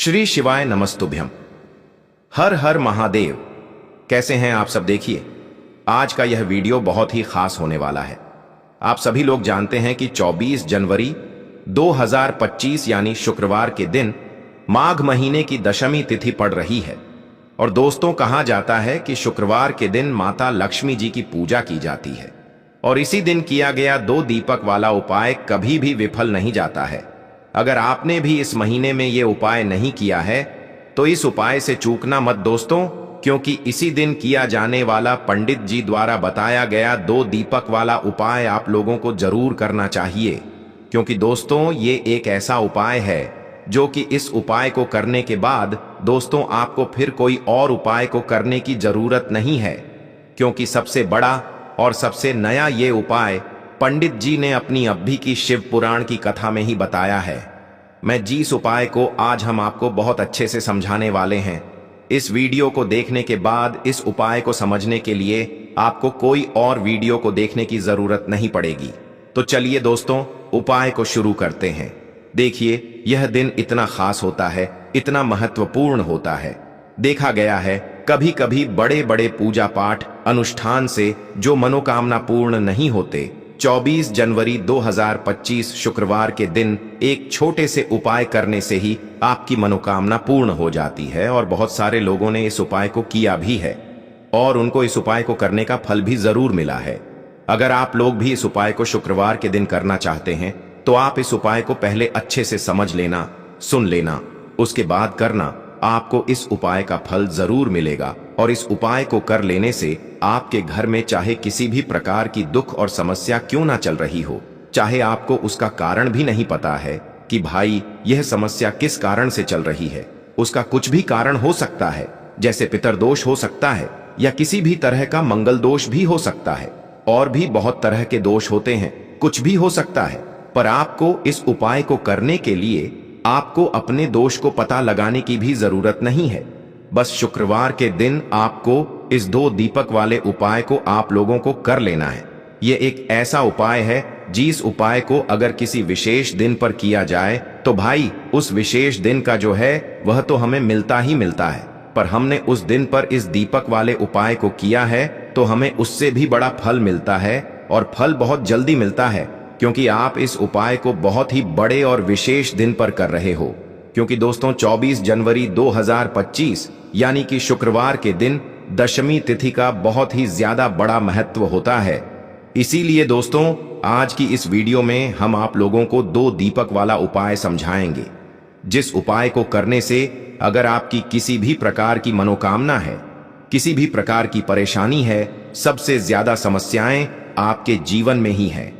श्री शिवाय नमस्तुभ्यम। हर हर महादेव। कैसे हैं आप सब? देखिए, आज का यह वीडियो बहुत ही खास होने वाला है। आप सभी लोग जानते हैं कि 24 जनवरी 2025 यानी शुक्रवार के दिन माघ महीने की दशमी तिथि पड़ रही है। और दोस्तों, कहा जाता है कि शुक्रवार के दिन माता लक्ष्मी जी की पूजा की जाती है और इसी दिन किया गया 2 दीपक वाला उपाय कभी भी विफल नहीं जाता है। अगर आपने भी इस महीने में ये उपाय नहीं किया है तो इस उपाय से चूकना मत दोस्तों, क्योंकि इसी दिन किया जाने वाला पंडित जी द्वारा बताया गया 2 दीपक वाला उपाय आप लोगों को जरूर करना चाहिए। क्योंकि दोस्तों, ये एक ऐसा उपाय है जो कि इस उपाय को करने के बाद दोस्तों आपको फिर कोई और उपाय को करने की जरूरत नहीं है, क्योंकि सबसे बड़ा और सबसे नया ये उपाय पंडित जी ने अपनी अभी की शिव पुराण की कथा में ही बताया है। मैं जिस उपाय को आज हम आपको बहुत अच्छे से समझाने वाले हैं, इस वीडियो को देखने के बाद इस उपाय को समझने के लिए आपको कोई और वीडियो को देखने की जरूरत नहीं पड़ेगी। तो चलिए दोस्तों, उपाय को शुरू करते हैं। देखिए, यह दिन इतना खास होता है, इतना महत्वपूर्ण होता है। देखा गया है कभी कभी बड़े बड़े पूजा पाठ अनुष्ठान से जो मनोकामना पूर्ण नहीं होते, 24 जनवरी 2025 शुक्रवार के दिन एक छोटे से उपाय करने से ही आपकी मनोकामना पूर्ण हो जाती है। और बहुत सारे लोगों ने इस उपाय को किया भी है और उनको इस उपाय को करने का फल भी जरूर मिला है। अगर आप लोग भी इस उपाय को शुक्रवार के दिन करना चाहते हैं तो आप इस उपाय को पहले अच्छे से समझ लेना, सुन लेना, उसके बाद करना। आपको इस उपाय का फल जरूर मिलेगा और इस उपाय को कर लेने से आपके घर में चाहे किसी भी प्रकार की दुख और समस्या क्यों ना चल रही हो, चाहे आपको उसका कारण भी नहीं पता है कि भाई यह समस्या किस कारण से चल रही है, उसका कुछ भी कारण हो सकता है, जैसे पितरदोष हो सकता है या किसी भी तरह का मंगल दोष भी हो सकता है, और भी बहुत तरह के दोष होते हैं, कुछ भी हो सकता है। पर आपको इस उपाय को करने के लिए आपको अपने दोष को पता लगाने की भी जरूरत नहीं है। बस शुक्रवार के दिन आपको इस 2 दीपक वाले उपाय को आप लोगों को कर लेना है। यह एक ऐसा उपाय है जिस उपाय को अगर किसी विशेष दिन पर किया जाए तो भाई उस विशेष दिन का जो है वह तो हमें मिलता ही मिलता है। पर हमने उस दिन पर इस दीपक वाले उपाय को किया है तो हमें उससे भी बड़ा फल मिलता है, और फल बहुत जल्दी मिलता है, क्योंकि आप इस उपाय को बहुत ही बड़े और विशेष दिन पर कर रहे हो। क्योंकि दोस्तों, 24 जनवरी 2025 यानी कि शुक्रवार के दिन दशमी तिथि का बहुत ही ज्यादा बड़ा महत्व होता है। इसीलिए दोस्तों, आज की इस वीडियो में हम आप लोगों को 2 दीपक वाला उपाय समझाएंगे, जिस उपाय को करने से अगर आपकी किसी भी प्रकार की मनोकामना है, किसी भी प्रकार की परेशानी है, सबसे ज्यादा समस्याएं आपके जीवन में ही है।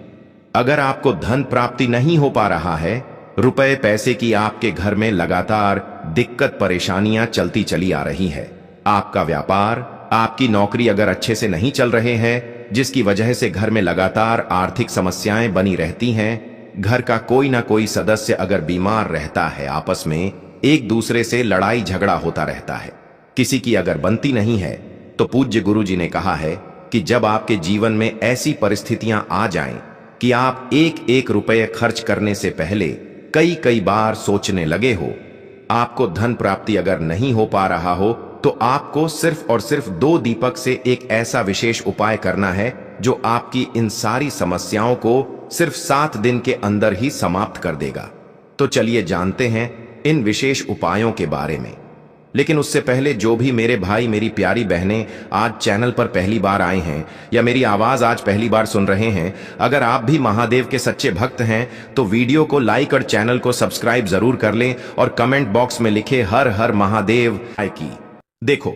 अगर आपको धन प्राप्ति नहीं हो पा रहा है, रुपए पैसे की आपके घर में लगातार दिक्कत परेशानियां चलती चली आ रही है, आपका व्यापार, आपकी नौकरी अगर अच्छे से नहीं चल रहे हैं, जिसकी वजह से घर में लगातार आर्थिक समस्याएं बनी रहती हैं, घर का कोई ना कोई सदस्य अगर बीमार रहता है, आपस में एक दूसरे से लड़ाई झगड़ा होता रहता है, किसी की अगर बनती नहीं है, तो पूज्य गुरु जी ने कहा है कि जब आपके जीवन में ऐसी परिस्थितियां आ जाएं कि आप एक एक रुपये खर्च करने से पहले कई कई बार सोचने लगे हो, आपको धन प्राप्ति अगर नहीं हो पा रहा हो, तो आपको सिर्फ और सिर्फ 2 दीपक से एक ऐसा विशेष उपाय करना है जो आपकी इन सारी समस्याओं को सिर्फ 7 दिन के अंदर ही समाप्त कर देगा। तो चलिए जानते हैं इन विशेष उपायों के बारे में। लेकिन उससे पहले जो भी मेरे भाई मेरी प्यारी बहनें आज चैनल पर पहली बार आए हैं या मेरी आवाज आज पहली बार सुन रहे हैं, अगर आप भी महादेव के सच्चे भक्त हैं तो वीडियो को लाइक और चैनल को सब्सक्राइब जरूर कर लें और कमेंट बॉक्स में लिखे हर हर महादेव की। देखो,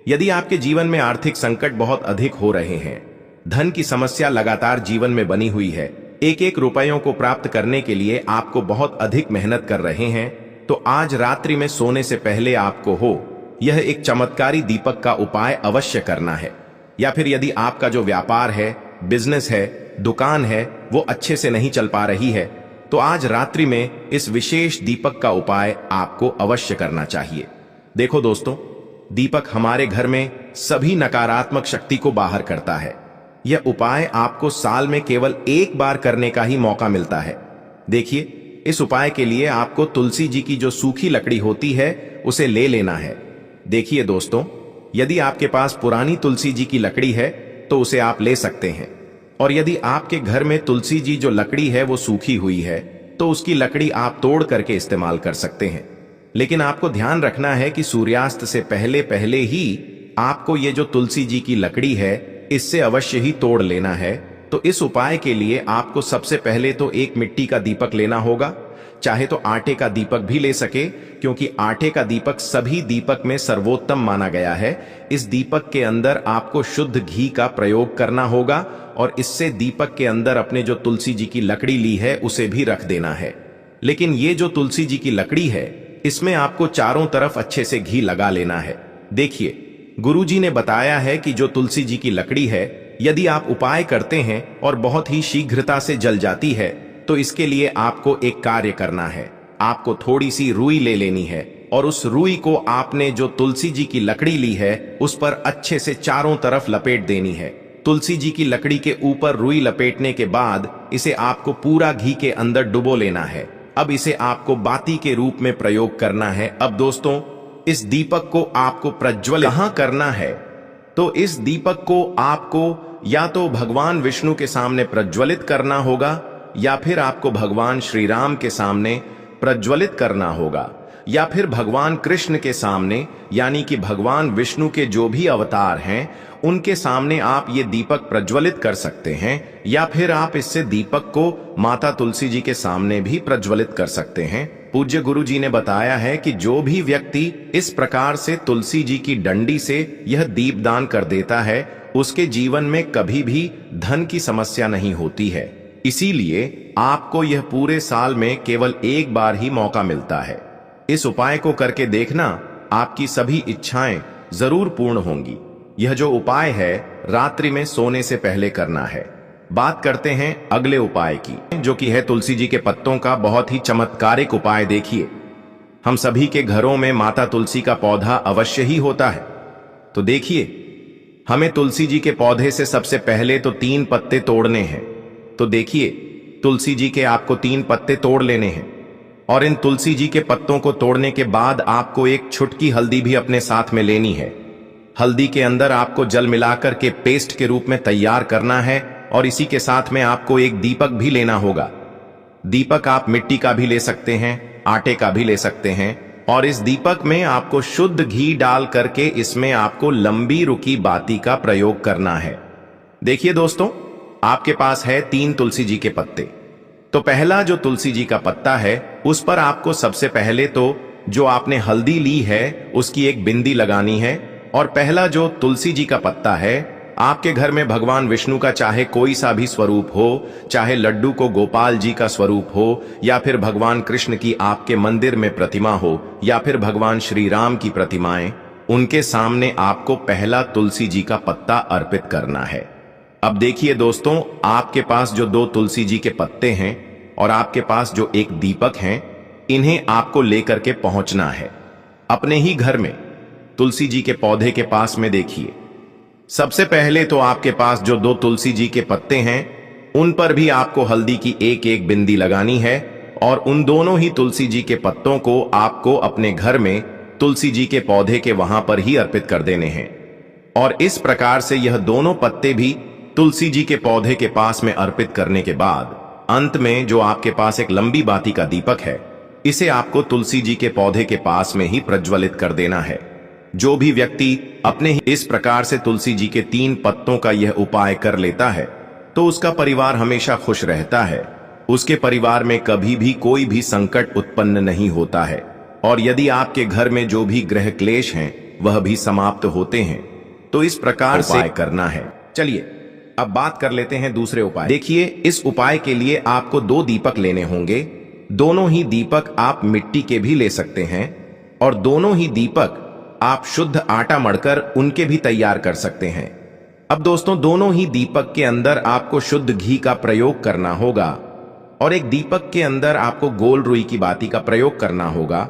यदि आपके जीवन में आर्थिक संकट बहुत अधिक हो रहे हैं, धन की समस्या लगातार जीवन में बनी हुई है, एक एक रुपयों को प्राप्त करने के लिए आपको बहुत अधिक मेहनत कर रहे हैं, तो आज रात्रि में सोने से पहले आपको यह एक चमत्कारी दीपक का उपाय अवश्य करना है। या फिर यदि आपका जो व्यापार है, बिजनेस है, दुकान है, वो अच्छे से नहीं चल पा रही है, तो आज रात्रि में इस विशेष दीपक का उपाय आपको अवश्य करना चाहिए। देखो दोस्तों, दीपक हमारे घर में सभी नकारात्मक शक्ति को बाहर करता है। यह उपाय आपको साल में केवल एक बार करने का ही मौका मिलता है। देखिए, इस उपाय के लिए आपको तुलसी जी की जो सूखी लकड़ी होती है उसे ले लेना है। देखिए दोस्तों, यदि आपके पास पुरानी तुलसी जी की लकड़ी है तो उसे आप ले सकते हैं, और यदि आपके घर में तुलसी जी जो लकड़ी है वो सूखी हुई है तो उसकी लकड़ी आप तोड़ करके इस्तेमाल कर सकते हैं। लेकिन आपको ध्यान रखना है कि सूर्यास्त से पहले पहले ही आपको ये जो तुलसी जी की लकड़ी है इससे अवश्य ही तोड़ लेना है। तो इस उपाय के लिए आपको सबसे पहले तो एक मिट्टी का दीपक लेना होगा, चाहे तो आटे का दीपक भी ले सके, क्योंकि आटे का दीपक सभी दीपक में सर्वोत्तम माना गया है। इस दीपक के अंदर आपको शुद्ध घी का प्रयोग करना होगा और इससे दीपक के अंदर अपने जो तुलसी जी की लकड़ी ली है उसे भी रख देना है। लेकिन ये जो तुलसी जी की लकड़ी है इसमें आपको चारों तरफ अच्छे से घी लगा लेना है। देखिए, गुरुजी ने बताया है कि जो तुलसी जी की लकड़ी है यदि आप उपाय करते हैं और बहुत ही शीघ्रता से जल जाती है तो इसके लिए आपको एक कार्य करना है। आपको थोड़ी सी रुई ले लेनी है और उस रुई को आपने जो तुलसी जी की लकड़ी ली है उस पर अच्छे से चारों तरफ लपेट देनी है। तुलसी जी की लकड़ी के ऊपर रुई लपेटने के बाद इसे आपको पूरा घी के अंदर डुबो लेना है। अब इसे आपको बाती के रूप में प्रयोग करना है। अब दोस्तों, इस दीपक को आपको प्रज्वलित कहाँ करना है? तो इस दीपक को आपको या तो भगवान विष्णु के सामने प्रज्वलित करना होगा, या फिर आपको भगवान श्री राम के सामने प्रज्वलित करना होगा, या फिर भगवान कृष्ण के सामने, यानी कि भगवान विष्णु के जो भी अवतार हैं उनके सामने आप ये दीपक प्रज्वलित कर सकते हैं, या फिर आप इससे दीपक को माता तुलसी जी के सामने भी प्रज्वलित कर सकते हैं। पूज्य गुरु जी ने बताया है कि जो भी व्यक्ति इस प्रकार से तुलसी जी की डंडी से यह दीपदान कर देता है उसके जीवन में कभी भी धन की समस्या नहीं होती है। इसीलिए आपको यह पूरे साल में केवल एक बार ही मौका मिलता है। इस उपाय को करके देखना, आपकी सभी इच्छाएं जरूर पूर्ण होंगी। यह जो उपाय है रात्रि में सोने से पहले करना है। बात करते हैं अगले उपाय की, जो कि है तुलसी जी के पत्तों का बहुत ही चमत्कारिक उपाय। देखिए, हम सभी के घरों में माता तुलसी का पौधा अवश्य ही होता है। तो देखिए, हमें तुलसी जी के पौधे से सबसे पहले तो 3 पत्ते तोड़ने हैं। तो देखिए, तुलसी जी के आपको 3 पत्ते तोड़ लेने हैं, और इन तुलसी जी के पत्तों को तोड़ने के बाद आपको एक छुटकी हल्दी भी अपने साथ में लेनी है। हल्दी के अंदर आपको जल मिलाकर के पेस्ट के रूप में तैयार करना है, और इसी के साथ में आपको एक दीपक भी लेना होगा। दीपक आप मिट्टी का भी ले सकते हैं, आटे का भी ले सकते हैं, और इस दीपक में आपको शुद्ध घी डाल करके इसमें आपको लंबी रुकी बाती का प्रयोग करना है। देखिए दोस्तों, आपके पास है 3 तुलसी जी के पत्ते। तो पहला जो तुलसी जी का पत्ता है उस पर आपको सबसे पहले तो जो आपने हल्दी ली है उसकी एक बिंदी लगानी है, और पहला जो तुलसी जी का पत्ता है, आपके घर में भगवान विष्णु का चाहे कोई सा भी स्वरूप हो, चाहे लड्डू को गोपाल जी का स्वरूप हो, या फिर भगवान कृष्ण की आपके मंदिर में प्रतिमा हो, या फिर भगवान श्री राम की प्रतिमाएं, उनके सामने आपको पहला तुलसी जी का पत्ता अर्पित करना है। अब देखिए दोस्तों, आपके पास जो 2 तुलसी जी के पत्ते हैं और आपके पास जो एक दीपक हैं, इन्हें आपको लेकर के पहुंचना है अपने ही घर में तुलसी जी के पौधे के पास में। देखिए, सबसे पहले तो आपके पास जो 2 तुलसी जी के पत्ते हैं उन पर भी आपको हल्दी की एक एक बिंदी लगानी है, और उन दोनों ही तुलसी जी के पत्तों को आपको अपने घर में तुलसी जी के पौधे के वहां पर ही अर्पित कर देने हैं। और इस प्रकार से यह दोनों पत्ते भी तुलसी जी के पौधे के पास में अर्पित करने के बाद अंत में जो आपके पास एक लंबी बाती का दीपक है, इसे आपको तुलसी जी के पौधे के पास में ही प्रज्वलित कर देना है। जो भी व्यक्ति अपने ही इस प्रकार से तुलसी जी के 3 पत्तों का यह उपाय कर लेता है तो उसका परिवार हमेशा खुश रहता है। उसके परिवार में कभी भी कोई भी संकट उत्पन्न नहीं होता है, और यदि आपके घर में जो भी ग्रह क्लेश हैं वह भी समाप्त होते हैं। तो इस प्रकार से करना है। चलिए अब बात कर लेते हैं दूसरे उपाय। देखिए, इस उपाय के लिए आपको 2 दीपक लेने होंगे। दोनों ही दीपक आप मिट्टी के भी ले सकते हैं, और दोनों ही दीपक आप शुद्ध आटा मढ़कर उनके भी तैयार कर सकते हैं। अब दोस्तों, दोनों ही दीपक के अंदर आपको शुद्ध घी का प्रयोग करना होगा, और एक दीपक के अंदर आपको गोल रुई की बाती का प्रयोग करना होगा,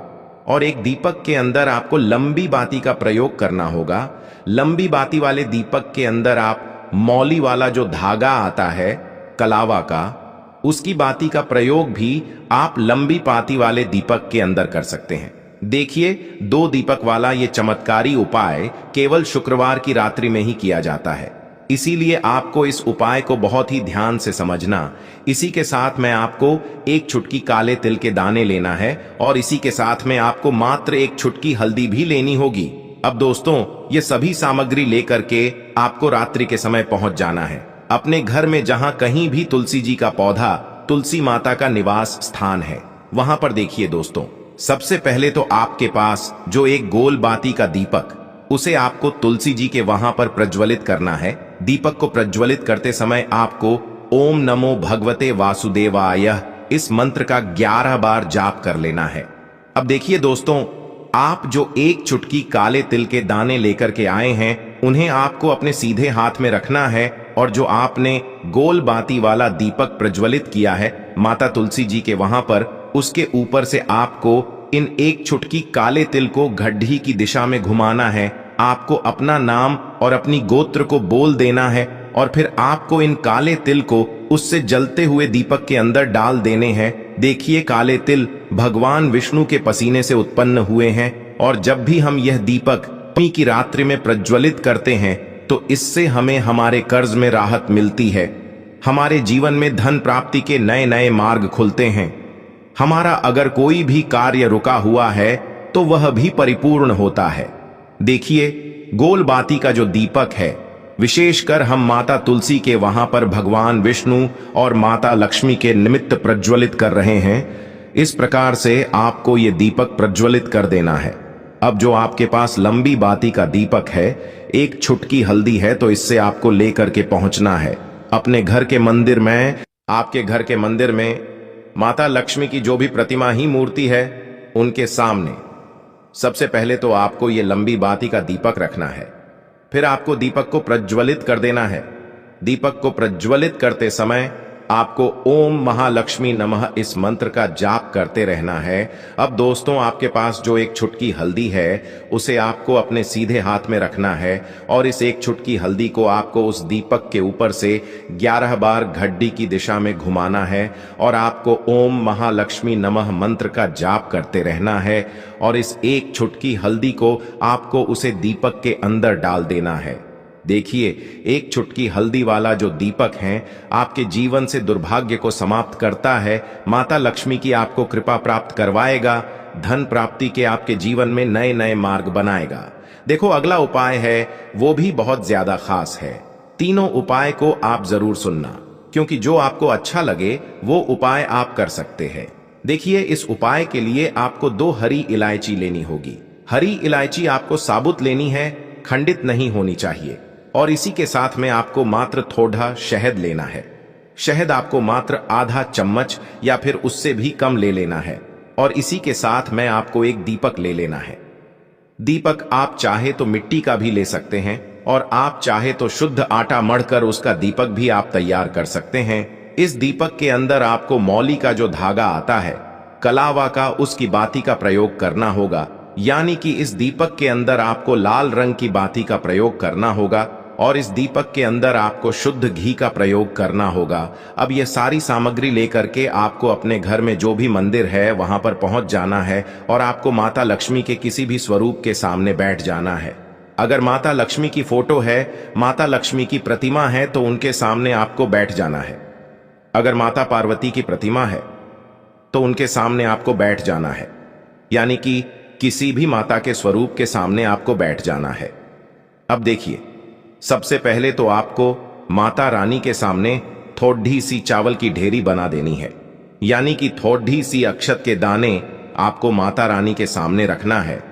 और एक दीपक के अंदर आपको लंबी बाती का प्रयोग करना होगा। लंबी बाती वाले दीपक के अंदर आप मौली वाला जो धागा आता है कलावा का, उसकी बाती का प्रयोग भी आप लंबी पाती वाले दीपक के अंदर कर सकते हैं। देखिए, 2 दीपक वाला ये चमत्कारी उपाय केवल शुक्रवार की रात्रि में ही किया जाता है, इसीलिए आपको इस उपाय को बहुत ही ध्यान से समझना। इसी के साथ में आपको एक चुटकी काले तिल के दाने लेना है और इसी के साथ में आपको मात्र एक चुटकी हल्दी भी लेनी होगी। अब दोस्तों, ये सभी सामग्री लेकर के आपको रात्रि के समय पहुंच जाना है अपने घर में, जहां कहीं भी तुलसी जी का पौधा, तुलसी माता का निवास स्थान है, वहां पर देखिए दोस्तों, सबसे पहले तो आपके पास जो एक गोल बाती का दीपक, उसे आपको तुलसी जी के वहां पर प्रज्वलित करना है। दीपक को प्रज्वलित करते समय आपको ओम नमो भगवते वासुदेवाय इस मंत्र का 11 बार जाप कर लेना है। अब देखिए दोस्तों, आप जो एक चुटकी काले तिल के दाने लेकर के आए हैं, उन्हें आपको अपने सीधे हाथ में रखना है और जो आपने गोल बाती वाला दीपक प्रज्वलित किया है माता तुलसी जी के वहां पर, उसके ऊपर से आपको इन एक चुटकी काले तिल को गड्ढी की दिशा में घुमाना है। आपको अपना नाम और अपनी गोत्र को बोल देना है और फिर आपको इन काले तिल को उससे जलते हुए दीपक के अंदर डाल देने हैं। देखिए, काले तिल भगवान विष्णु के पसीने से उत्पन्न हुए हैं और जब भी हम यह दीपक नवमी की रात्रि में प्रज्वलित करते हैं तो इससे हमें हमारे कर्ज में राहत मिलती है, हमारे जीवन में धन प्राप्ति के नए नए मार्ग खुलते हैं, हमारा अगर कोई भी कार्य रुका हुआ है तो वह भी परिपूर्ण होता है। देखिए, गोल बाती का जो दीपक है, विशेषकर हम माता तुलसी के वहां पर भगवान विष्णु और माता लक्ष्मी के निमित्त प्रज्वलित कर रहे हैं। इस प्रकार से आपको ये दीपक प्रज्वलित कर देना है। अब जो आपके पास लंबी बाती का दीपक है, एक चुटकी हल्दी है, तो इससे आपको लेकर के पहुंचना है अपने घर के मंदिर में। आपके घर के मंदिर में माता लक्ष्मी की जो भी प्रतिमा ही मूर्ति है, उनके सामने सबसे पहले तो आपको ये लंबी बाती का दीपक रखना है। फिर आपको दीपक को प्रज्वलित कर देना है। दीपक को प्रज्वलित करते समय आपको ओम महालक्ष्मी नमः इस मंत्र का जाप करते रहना है। अब दोस्तों, आपके पास जो एक चुटकी हल्दी है, उसे आपको अपने सीधे हाथ में रखना है और इस एक चुटकी हल्दी को आपको उस दीपक के ऊपर से 11 बार घड्डी की दिशा में घुमाना है और आपको ओम महालक्ष्मी नमः मंत्र का जाप करते रहना है और इस एक चुटकी हल्दी को आपको उसे दीपक के अंदर डाल देना है। देखिए, एक चुटकी हल्दी वाला जो दीपक है आपके जीवन से दुर्भाग्य को समाप्त करता है, माता लक्ष्मी की आपको कृपा प्राप्त करवाएगा, धन प्राप्ति के आपके जीवन में नए नए मार्ग बनाएगा। देखो, अगला उपाय है वो भी बहुत ज्यादा खास है। तीनों उपाय को आप जरूर सुनना, क्योंकि जो आपको अच्छा लगे वो उपाय आप कर सकते हैं। देखिए, इस उपाय के लिए आपको 2 हरी इलायची लेनी होगी। हरी इलायची आपको साबुत लेनी है, खंडित नहीं होनी चाहिए। और इसी के साथ में आपको मात्र थोड़ा शहद लेना है। शहद आपको मात्र आधा चम्मच या फिर उससे भी कम ले लेना है और इसी के साथ में आपको एक दीपक ले लेना है। दीपक आप चाहे तो मिट्टी का भी ले सकते हैं और आप चाहे तो शुद्ध आटा मढ़कर उसका दीपक भी आप तैयार कर सकते हैं। इस दीपक के अंदर आपको मौली का जो धागा आता है, कलावा का, उसकी बाती का प्रयोग करना होगा। यानी कि इस दीपक के अंदर आपको लाल रंग की बाती का प्रयोग करना होगा और इस दीपक के अंदर आपको शुद्ध घी का प्रयोग करना होगा। अब ये सारी सामग्री लेकर के आपको अपने घर में जो भी मंदिर है वहां पर पहुंच जाना है और आपको माता लक्ष्मी के किसी भी स्वरूप के सामने बैठ जाना है। अगर माता लक्ष्मी की फोटो है, माता लक्ष्मी की प्रतिमा है, तो उनके सामने आपको बैठ जाना है। अगर माता पार्वती की प्रतिमा है तो उनके सामने आपको बैठ जाना है, यानी कि किसी भी माता के स्वरूप के सामने आपको बैठ जाना है। अब देखिए, सबसे पहले तो आपको माता रानी के सामने थोड़ी सी चावल की ढेरी बना देनी है, यानी कि थोड़ी सी अक्षत के दाने आपको माता रानी के सामने रखना है।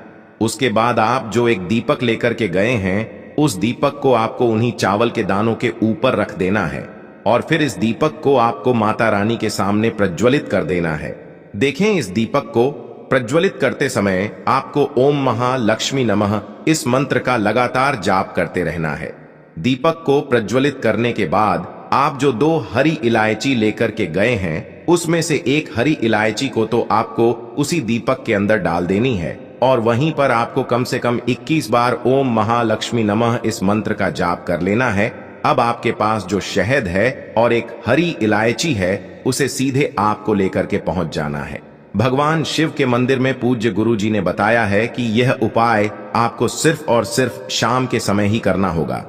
उसके बाद आप जो एक दीपक लेकर के गए हैं, उस दीपक को आपको उन्हीं चावल के दानों के ऊपर रख देना है और फिर इस दीपक को आपको माता रानी के सामने प्रज्वलित कर देना है। देखें, इस दीपक को प्रज्वलित करते समय आपको ओम महालक्ष्मी नमः इस मंत्र का लगातार जाप करते रहना है। दीपक को प्रज्वलित करने के बाद आप जो 2 हरी इलायची लेकर के गए हैं, उसमें से एक हरी इलायची को तो आपको उसी दीपक के अंदर डाल देनी है और वहीं पर आपको कम से कम 21 बार ओम महालक्ष्मी नमः इस मंत्र का जाप कर लेना है। अब आपके पास जो शहद है और एक हरी इलायची है, उसे सीधे आपको लेकर के पहुंच जाना है। भगवान शिव के मंदिर में पूज्य गुरुजी ने बताया है कि यह उपाय आपको सिर्फ और सिर्फ शाम के समय ही करना होगा।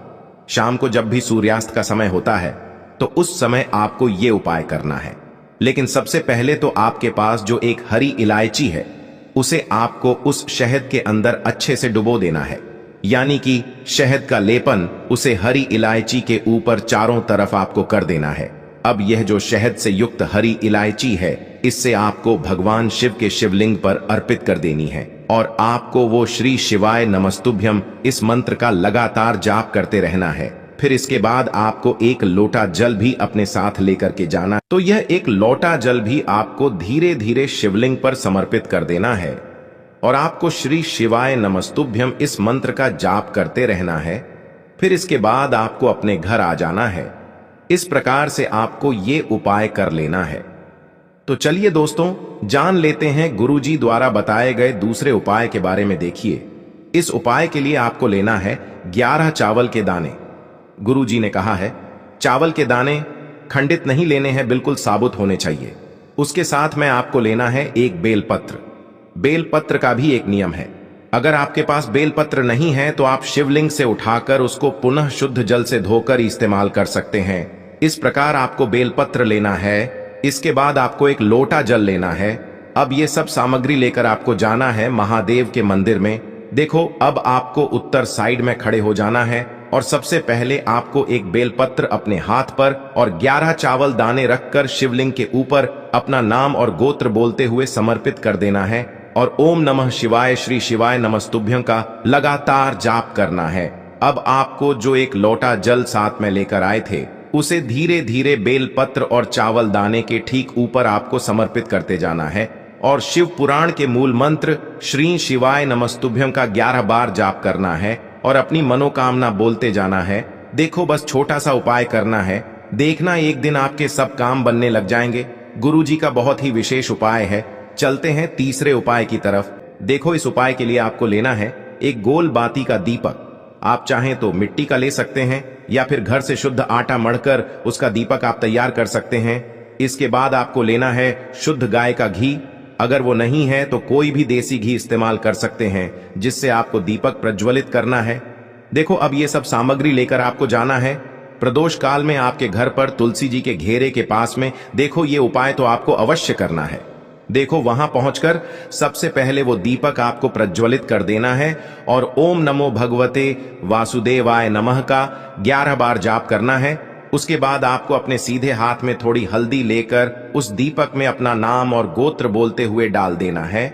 शाम को जब भी सूर्यास्त का समय होता है तो उस समय आपको यह उपाय करना है। लेकिन सबसे पहले तो आपके पास जो एक हरी इलायची है उसे आपको उस शहद के अंदर अच्छे से डुबो देना है, यानी कि शहद का लेपन उसे हरी इलायची के ऊपर चारों तरफ आपको कर देना है। अब यह जो शहद से युक्त हरी इलायची है इससे आपको भगवान शिव के शिवलिंग पर अर्पित कर देनी है और आपको वो श्री शिवाय नमस्तुभ्यम इस मंत्र का लगातार जाप करते रहना है। फिर इसके बाद आपको एक लोटा जल भी अपने साथ लेकर के जाना। तो यह एक लोटा जल भी आपको धीरे धीरे शिवलिंग पर समर्पित कर देना है और आपको श्री शिवाय नमस्तुभ्यम इस मंत्र का जाप करते रहना है। फिर इसके बाद आपको अपने घर आ जाना है। इस प्रकार से आपको ये उपाय कर लेना है। तो चलिए दोस्तों, जान लेते हैं गुरुजी द्वारा बताए गए दूसरे उपाय के बारे में। देखिए, इस उपाय के लिए आपको लेना है 11 चावल के दाने। गुरुजी ने कहा है चावल के दाने खंडित नहीं लेने हैं, बिल्कुल साबुत होने चाहिए। उसके साथ में आपको लेना है एक बेलपत्र। बेलपत्र का भी एक नियम है, अगर आपके पास बेलपत्र नहीं है तो आप शिवलिंग से उठाकर उसको पुनः शुद्ध जल से धोकर इस्तेमाल कर सकते हैं। इस प्रकार आपको बेलपत्र लेना है। इसके बाद आपको एक लोटा जल लेना है। अब ये सब सामग्री लेकर आपको जाना है महादेव के मंदिर में। देखो, अब आपको उत्तर साइड में खड़े हो जाना है और सबसे पहले आपको एक बेलपत्र अपने हाथ पर और 11 चावल दाने रखकर शिवलिंग के ऊपर अपना नाम और गोत्र बोलते हुए समर्पित कर देना है और ओम नमः शिवाय श्री शिवाय नमस्तुभ्यं का लगातार जाप करना है। अब आपको जो एक लोटा जल साथ में लेकर आए थे उसे धीरे धीरे बेलपत्र और चावल दाने के ठीक ऊपर आपको समर्पित करते जाना है और शिव पुराण के मूल मंत्र श्री शिवाय नमस्तुभ्यं का 11 बार जाप करना है और अपनी मनोकामना बोलते जाना है। देखो, बस छोटा सा उपाय करना है, देखना एक दिन आपके सब काम बनने लग जाएंगे। गुरुजी का बहुत ही विशेष उपाय है। चलते हैं तीसरे उपाय की तरफ। देखो, इस उपाय के लिए आपको लेना है एक गोल बाती का दीपक। आप चाहें तो मिट्टी का ले सकते हैं या फिर घर से शुद्ध आटा मढ़कर उसका दीपक आप तैयार कर सकते हैं। इसके बाद आपको लेना है शुद्ध गाय का घी। अगर वो नहीं है तो कोई भी देसी घी इस्तेमाल कर सकते हैं जिससे आपको दीपक प्रज्वलित करना है। देखो, अब ये सब सामग्री लेकर आपको जाना है प्रदोष काल में आपके घर पर तुलसी जी के घेरे के पास में। देखो, ये उपाय तो आपको अवश्य करना है। देखो, वहां पहुंचकर सबसे पहले वो दीपक आपको प्रज्वलित कर देना है और ओम नमो भगवते वासुदेवाय नमः का 11 बार जाप करना है। उसके बाद आपको अपने सीधे हाथ में थोड़ी हल्दी लेकर उस दीपक में अपना नाम और गोत्र बोलते हुए डाल देना है